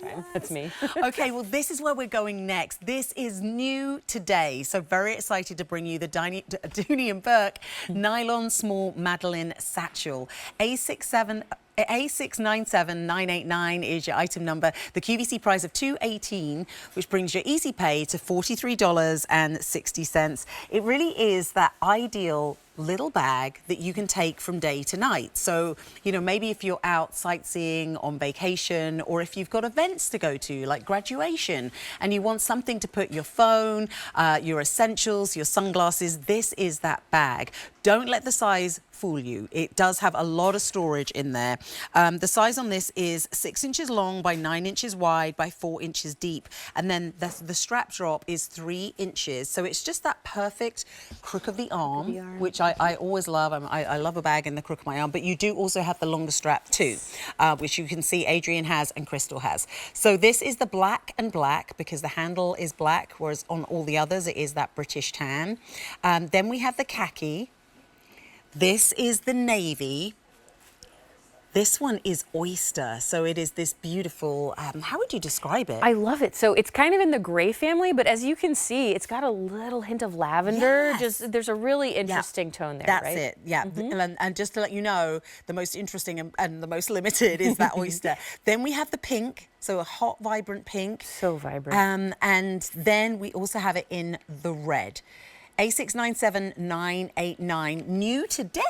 summertime. That's me. Okay, well, this is where we're going next. This is new today, so very excited to bring you the Dooney and Bourke Nylon Small Madeline Satchel. A697989 is your item number. The QVC price of $218, which brings your easy pay to $43.60. It really is that ideal little bag that you can take from day to night. So, you know, maybe if you're out sightseeing, on vacation, or if you've got events to go to, like graduation, and you want something to put your phone, your essentials, your sunglasses, this is that bag. Don't let the size fool you. It does have a lot of storage in there. The size on this is 6 inches long by 9 inches wide by 4 inches deep. And then the strap drop is 3 inches. So it's just that perfect crook of the arm, which I always love. I love a bag in the crook of my arm, but you do also have the longer strap too, which you can see Adrian has and Crystal has. So this is the black and black because the handle is black, whereas on all the others it is that British tan. Then we have the khaki. This is the navy. This one is oyster, so it is this beautiful, how would you describe it? I love it. So it's kind of in the gray family, but as you can see, it's got a little hint of lavender. Yes. Just there's a really interesting tone there, That's right? it, yeah. And just to let you know, the most interesting and the most limited is that oyster. Then we have the pink, so a hot, vibrant pink. So vibrant. And then we also have it in the red. A697989, new today.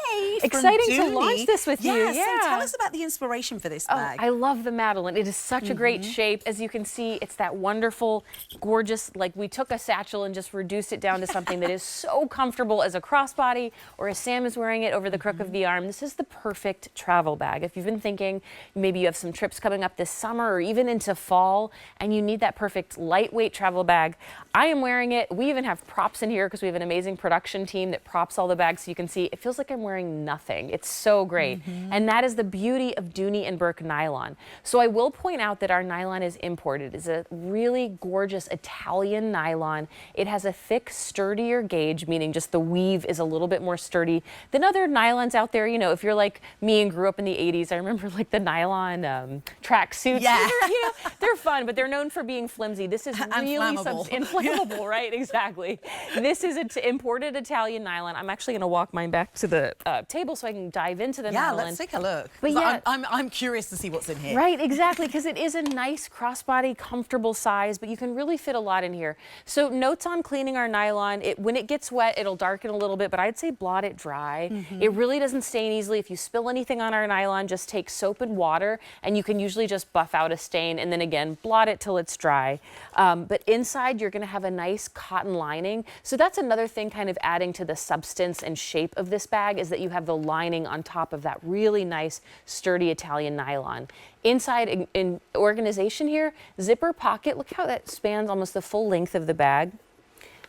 Exciting from to Dooney. launch this with you. Yeah, Yeah. so tell us about the inspiration for this bag. I love the Madeline. It is such a great shape. As you can see, it's that wonderful, gorgeous, like we took a satchel and just reduced it down to something that is so comfortable as a crossbody, or as Sam is wearing it over the crook of the arm. This is the perfect travel bag. If you've been thinking maybe you have some trips coming up this summer or even into fall, and you need that perfect lightweight travel bag, I am wearing it. We even have props in here because we have an amazing production team that props all the bags, so you can see it feels like I'm wearing nothing. It's so great. And that is the beauty of Dooney and Bourke Nylon. So I will point out that our nylon is imported. It's a really gorgeous Italian nylon. It has a thick, sturdier gauge, meaning just the weave is a little bit more sturdy than other nylons out there. You know, if you're like me and grew up in the 80s, I remember like the nylon track suits. Yeah. You know, they're fun, but they're known for being flimsy. This is really inflammable, right? Exactly. This is an imported Italian nylon. I'm actually going to walk mine back to the table so I can dive into the nylon. Yeah, let's take a look. But yeah, I'm curious to see what's in here. Right, exactly, because it is a nice crossbody, comfortable size, but you can really fit a lot in here. So notes on cleaning our nylon: when it gets wet, it'll darken a little bit, but I'd say blot it dry. It really doesn't stain easily. If you spill anything on our nylon, just take soap and water, and you can usually just buff out a stain, and then again, blot it till it's dry. But inside, you're going to have a nice cotton lining. So that's another thing kind of adding to the substance and shape of this bag, is that you have the lining on top of that really nice, sturdy Italian nylon. Inside, in organization here, zipper pocket. Look how that spans almost the full length of the bag.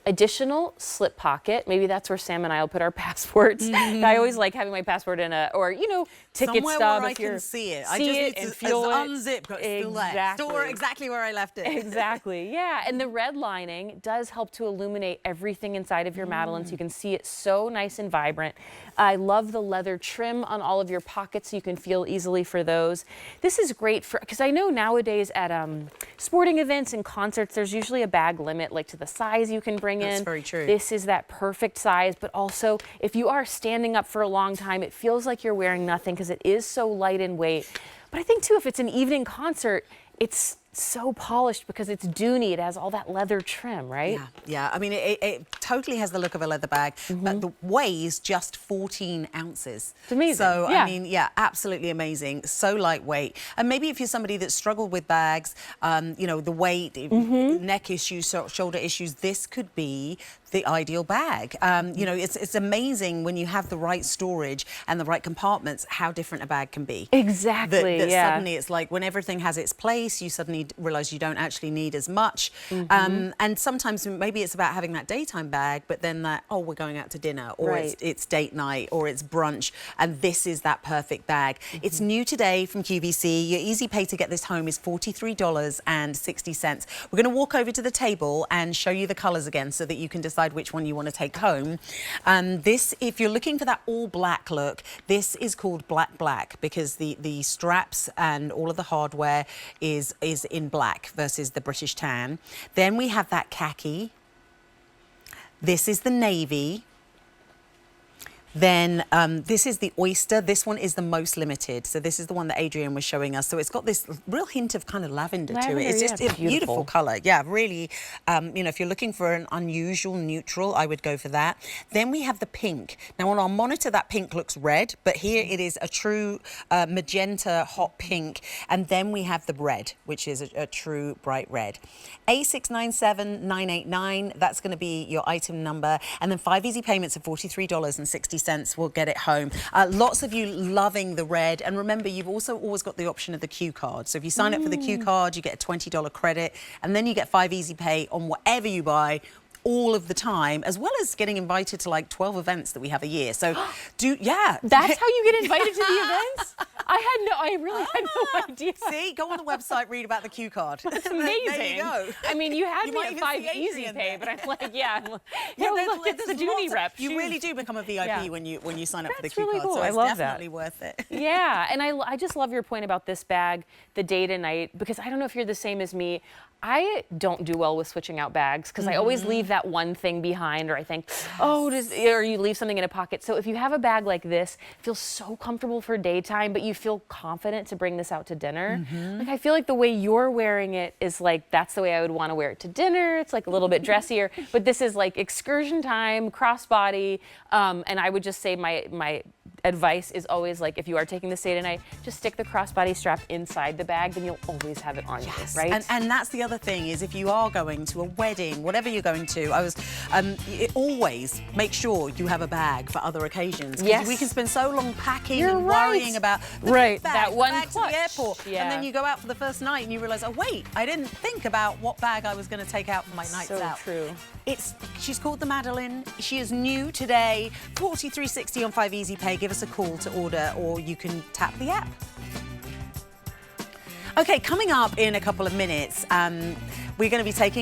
Additional slip pocket. Maybe that's where Sam and I will put our passports. I always like having my passport in a, or you know, ticket somewhere stub. where if I can see it. I see just it need and to feel it. Unzip, but it's still there. Store exactly where I left it. Exactly, yeah. And the red lining does help to illuminate everything inside of your Madeline, so you can see it so nice and vibrant. I love the leather trim on all of your pockets, so you can feel easily for those. This is great for, because I know nowadays at sporting events and concerts, there's usually a bag limit, like to the size you can bring in. That's very true. This is that perfect size, but also if you are standing up for a long time, it feels like you're wearing nothing because it is so light in weight. But I think too, if it's an evening concert, it's so polished because it's Dooney. It has all that leather trim, right? Yeah. I mean, it totally has the look of a leather bag, but the weighs just 14 ounces. It's amazing. So, I mean, yeah, absolutely amazing. So lightweight. And maybe if you're somebody that's struggled with bags, you know, the weight, neck issues, shoulder issues, this could be the ideal bag. You know, it's amazing when you have the right storage and the right compartments, how different a bag can be. Exactly, That suddenly it's like when everything has its place, you suddenly realize you don't actually need as much. And sometimes maybe it's about having that daytime bag, but then that, oh, we're going out to dinner, or it's date night, or it's brunch, and this is that perfect bag. It's new today from QVC. Your easy pay to get this home is $43.60. We're going to walk over to the table and show you the colors again so that you can decide decide which one you want to take home. This, if you're looking for that all black look, this is called black because the straps and all of the hardware is in black versus the British tan. Then we have that khaki. This is the navy. Then this is the oyster. This one is the most limited. So this is the one that Adrienne was showing us. So it's got this real hint of kind of lavender to it. It's just a beautiful colour. Yeah, really. You know, if you're looking for an unusual neutral, I would go for that. Then we have the pink. Now on our monitor, that pink looks red, but here it is a true magenta hot pink. And then we have the red, which is a true bright red. A697989, that's going to be your item number. And then 5 easy payments of $43.60 will get it home. Lots of you loving the red. And remember, you've also always got the option of the Q card. So if you sign up for the Q card, you get a $20 credit, and then you get 5 easy pay on whatever you buy all of the time, as well as getting invited to like 12 events that we have a year. So That's how you get invited to the events? I really had no idea. See, go on the website, read about the Q card. That's amazing. There you go. I mean, you had me at 5 easy pay, but I'm like, look, it's the Dooney rep. You really do become a VIP when you sign up for the Q really card. Cool. So it's I love definitely worth it. Yeah, and I just love your point about this bag, the day to night, because I don't know if you're the same as me. I don't do well with switching out bags because I always leave that one thing behind, or I think, or you leave something in a pocket. So if you have a bag like this, it feels so comfortable for daytime, but you feel confident to bring this out to dinner. Like I feel like the way you're wearing it is like, that's the way I would want to wear it to dinner. It's like a little bit dressier, but this is like excursion time, crossbody. And I would just say my advice is always like, if you are taking this day to night, just stick the crossbody strap inside the bag, then you'll always have it on you, right? And that's the other thing is, if you are going to a wedding, whatever you're going to, always make sure you have a bag for other occasions. Yes. We can spend so long packing and worrying about the bag, that one bag to clutch. the airport. Yeah. And then you go out for the first night and you realise, oh wait, I didn't think about what bag I was going to take out for my nights out. So true. She's called the Madeline. She is new today. $43.60 on 5 easy pay. Give us a call to order, or you can tap the app. Okay, coming up in a couple of minutes, we're going to be taking